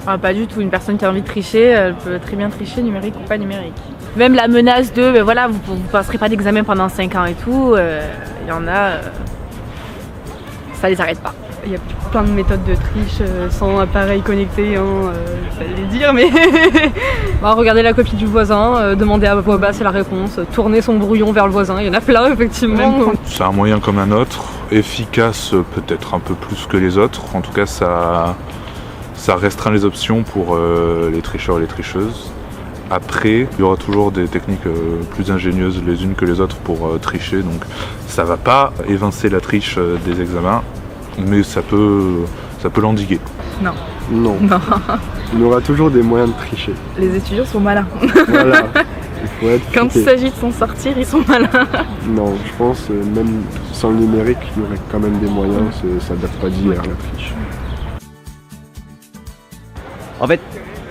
Ah, pas du tout, une personne qui a envie de tricher, elle peut très bien tricher, numérique ou pas numérique. Même la menace de, ben voilà, vous ne passerez pas d'examen pendant 5 ans et tout, il y en a, ça les arrête pas. Il y a plein de méthodes de triche sans appareil connecté, fallait le dire, mais regarder la copie du voisin, demander à voix basse la réponse, tourner son brouillon vers le voisin, il y en a plein effectivement. C'est un moyen comme un autre, efficace peut-être un peu plus que les autres, en tout cas ça restreint les options pour les tricheurs et les tricheuses. Après, il y aura toujours des techniques plus ingénieuses les unes que les autres pour tricher, donc ça va pas évincer la triche des examens, mais ça peut l'endiguer. Non. Non. Il y aura toujours des moyens de tricher. Les étudiants sont malins. Voilà. Il faut être Quand il s'agit de s'en sortir, ils sont malins. Non, je pense même sans le numérique, il y aurait quand même des moyens, ça date pas d'hier la triche. En fait,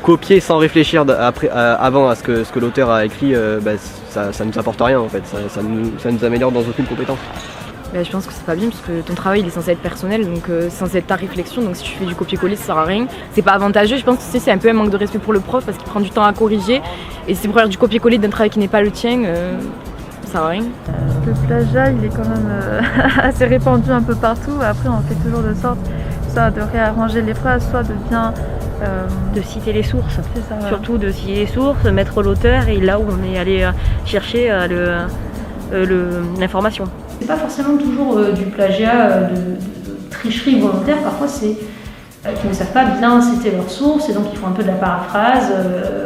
copier sans réfléchir avant à ce que l'auteur a écrit, ça nous apporte rien en fait, ça nous améliore dans aucune compétence. Je pense que c'est pas bien parce que ton travail il est censé être personnel, donc c'est censé être ta réflexion, donc si tu fais du copier-coller ça sert à rien. C'est pas avantageux, je pense que c'est un peu un manque de respect pour le prof parce qu'il prend du temps à corriger et c'est pour faire du copier-coller d'un travail qui n'est pas le tien, ça sert à rien. Le plagiat il est quand même assez répandu un peu partout, après on fait toujours de sorte soit de réarranger les phrases, soit de bien... de citer les sources, c'est ça, surtout de citer les sources, mettre l'auteur et là où on est allé chercher l'information. C'est pas forcément toujours du plagiat, de tricherie volontaire, parfois c'est qu'ils ne savent pas bien citer leurs sources et donc ils font un peu de la paraphrase.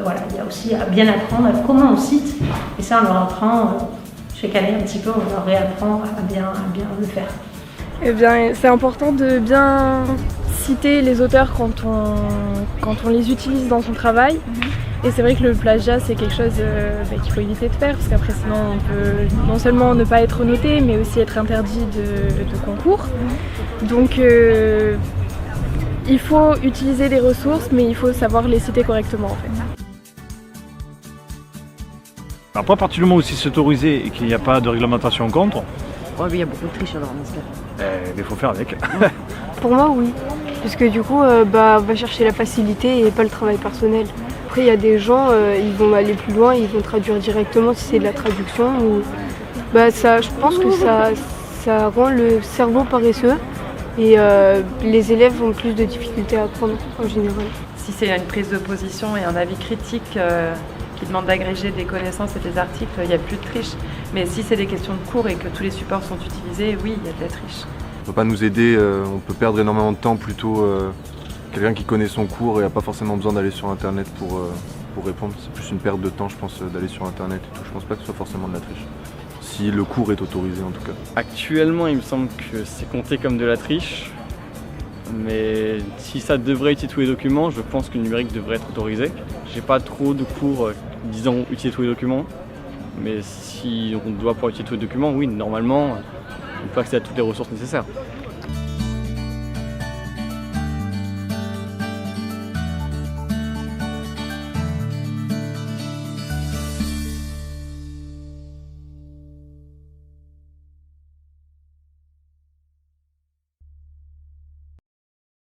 Voilà, il y a aussi à bien apprendre à comment on cite et ça on leur apprend chaque année un petit peu, on leur réapprend à bien le faire. Eh bien, c'est important de bien citer les auteurs quand on les utilise dans son travail. Et c'est vrai que le plagiat, c'est quelque chose qu'il faut éviter de faire, parce qu'après sinon on peut non seulement ne pas être noté, mais aussi être interdit de concours. Donc il faut utiliser des ressources, mais il faut savoir les citer correctement en fait. Après, à partir du moment où c'est autorisé et qu'il n'y a pas de réglementation contre, Il y a beaucoup de triche alors dans ce cas. il faut faire avec. Pour moi, oui. Parce que du coup, on va chercher la facilité et pas le travail personnel. Après, il y a des gens, ils vont aller plus loin, ils vont traduire directement si c'est de la traduction. Ou... je pense que ça rend le cerveau paresseux et les élèves ont plus de difficultés à apprendre en général. Si c'est une prise de position et un avis critique qui demande d'agréger des connaissances et des articles, il n'y a plus de triche. Mais si c'est des questions de cours et que tous les supports sont utilisés, oui, il y a de la triche. Ça ne peut pas nous aider, on peut perdre énormément de temps plutôt. Quelqu'un qui connaît son cours et n'a pas forcément besoin d'aller sur internet pour répondre. C'est plus une perte de temps, je pense, d'aller sur internet et tout. Je pense pas que ce soit forcément de la triche. Si le cours est autorisé en tout cas. Actuellement, il me semble que c'est compté comme de la triche. Mais si ça devrait utiliser tous les documents, je pense que le numérique devrait être autorisé. J'ai pas trop de cours disant utiliser tous les documents. Mais si on doit pouvoir utiliser tous les documents, oui, normalement, on peut accéder à toutes les ressources nécessaires.